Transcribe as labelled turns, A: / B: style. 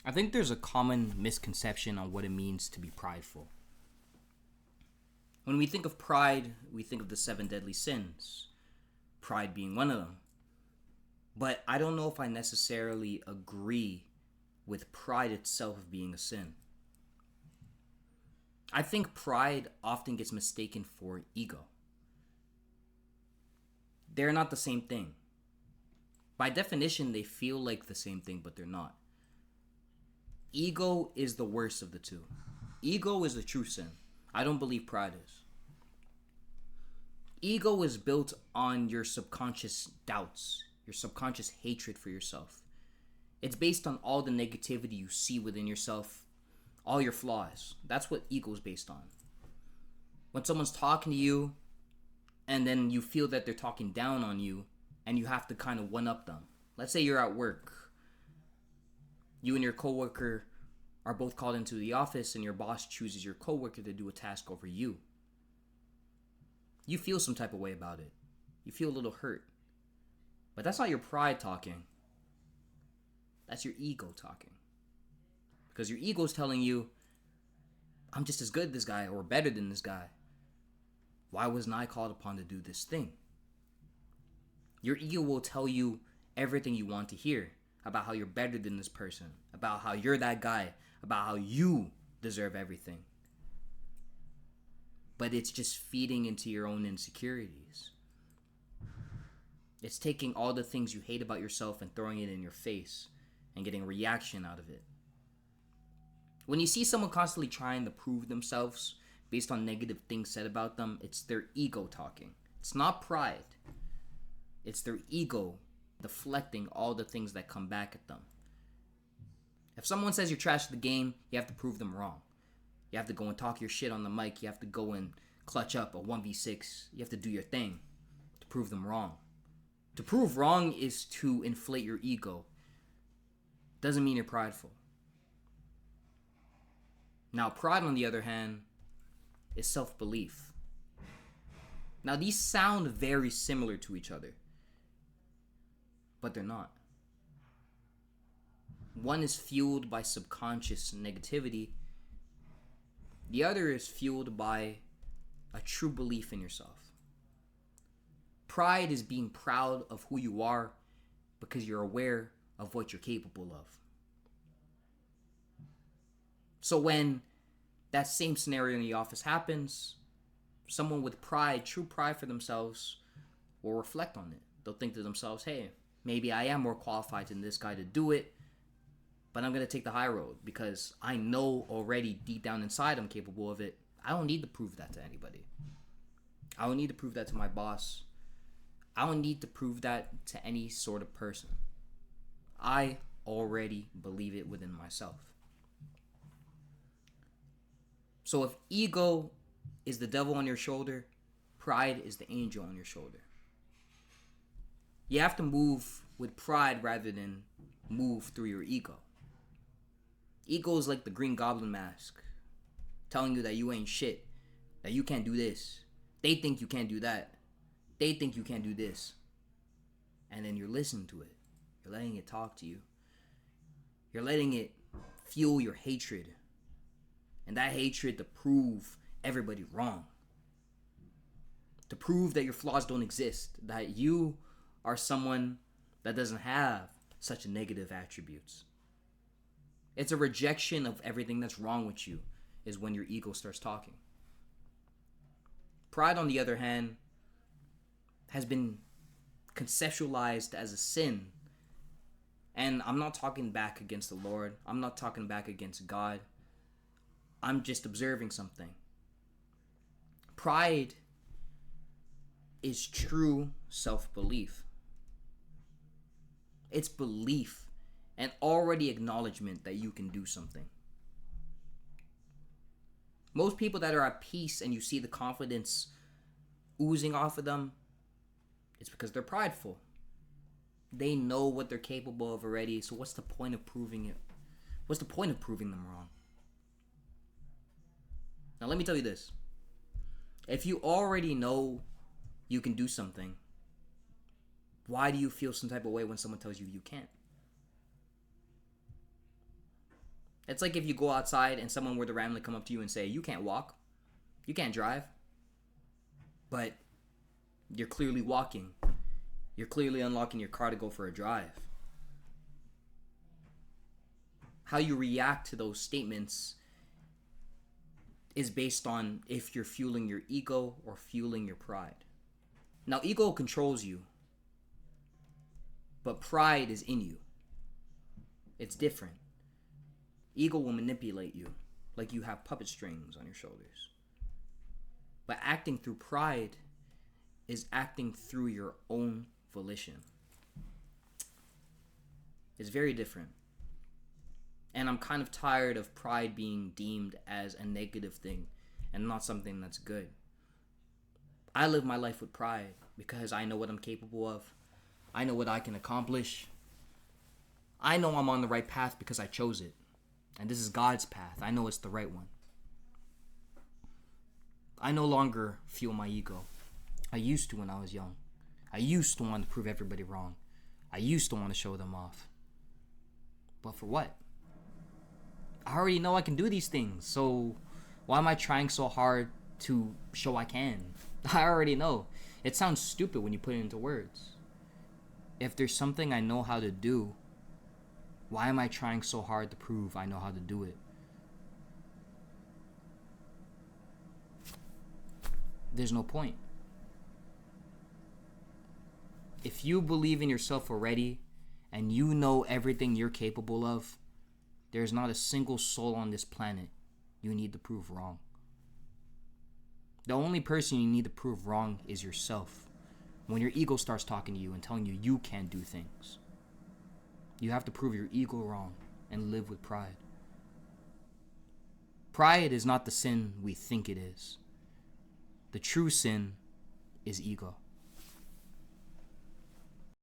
A: I think there's a common misconception on what it means to be prideful. When we think of pride, we think of the seven deadly sins, pride being one of them. But I don't know if I necessarily agree with pride itself being a sin. I think pride often gets mistaken for ego. They're not the same thing. By definition, they feel like the same thing, but they're not. Ego is the worst of the two. Ego is the true sin. I don't believe pride is. Ego is built on your subconscious doubts, your subconscious hatred for yourself. It's based on all the negativity you see within yourself, all your flaws. That's what ego is based on. When someone's talking to you and then you feel that they're talking down on you and you have to kind of one up them. Let's say you're at work. You and your coworker are both called into the office and your boss chooses your coworker to do a task over you. You feel some type of way about it. You feel a little hurt. But that's not your pride talking. That's your ego talking. Because your ego is telling you, I'm just as good as this guy or better than this guy. Why wasn't I called upon to do this thing? Your ego will tell you everything you want to hear about how you're better than this person, about how you're that guy, about how you deserve everything. But it's just feeding into your own insecurities. It's taking all the things you hate about yourself and throwing it in your face and getting a reaction out of it. When you see someone constantly trying to prove themselves based on negative things said about them, it's their ego talking. It's not pride. It's their ego deflecting all the things that come back at them. If someone says you're trash at the game, you have to prove them wrong. You have to go and talk your shit on the mic. You have to go and clutch up a 1v6. You have to do your thing to prove them wrong. To prove wrong is to inflate your ego. Doesn't mean you're prideful. Now, pride, on the other hand, is self-belief. Now, these sound very similar to each other, but they're not. One is fueled by subconscious negativity. The other is fueled by a true belief in yourself. Pride is being proud of who you are because you're aware of what you're capable of. So when that same scenario in the office happens, someone with pride, true pride for themselves, will reflect on it. They'll think to themselves, hey, maybe I am more qualified than this guy to do it, but I'm going to take the high road because I know already deep down inside I'm capable of it. I don't need to prove that to anybody. I don't need to prove that to my boss. I don't need to prove that to any sort of person. I already believe it within myself. So if ego is the devil on your shoulder, pride is the angel on your shoulder. You have to move with pride rather than move through your ego. Ego is like the Green Goblin mask, telling you that you ain't shit, that you can't do this. They think you can't do that. They think you can't do this. And then you're listening to it. You're letting it talk to you. You're letting it fuel your hatred. And that hatred to prove everybody wrong. To prove that your flaws don't exist. That you are someone that doesn't have such negative attributes. It's a rejection of everything that's wrong with you is when your ego starts talking. Pride, on the other hand, has been conceptualized as a sin. And I'm not talking back against the Lord. I'm not talking back against God. I'm just observing something. Pride is true self-belief. It's belief and already acknowledgement that you can do something. Most people that are at peace and you see the confidence oozing off of them, it's because they're prideful. They know what they're capable of already, so what's the point of proving it? What's the point of proving them wrong? Now let me tell you this. If you already know you can do something, why do you feel some type of way when someone tells you you can't? It's like if you go outside and someone were to randomly come up to you and say, you can't walk, you can't drive, but you're clearly walking. You're clearly unlocking your car to go for a drive. How you react to those statements is based on if you're fueling your ego or fueling your pride. Now, ego controls you, but pride is in you. It's different. Ego will manipulate you like you have puppet strings on your shoulders. But acting through pride is acting through your own volition. It's very different. And I'm kind of tired of pride being deemed as a negative thing and not something that's good. I live my life with pride because I know what I'm capable of. I know what I can accomplish. I know I'm on the right path because I chose it. And this is God's path. I know it's the right one. I no longer fuel my ego. I used to when I was young. I used to want to prove everybody wrong. I used to want to show them off. But for what? I already know I can do these things, so why am I trying so hard to show I can? I already know. It sounds stupid when you put it into words. If there's something I know how to do, why am I trying so hard to prove I know how to do it? There's no point. If you believe in yourself already and you know everything you're capable of, there's not a single soul on this planet you need to prove wrong. The only person you need to prove wrong is yourself. When your ego starts talking to you and telling you you can't do things, you have to prove your ego wrong and live with pride. Pride is not the sin we think it is. The true sin is ego.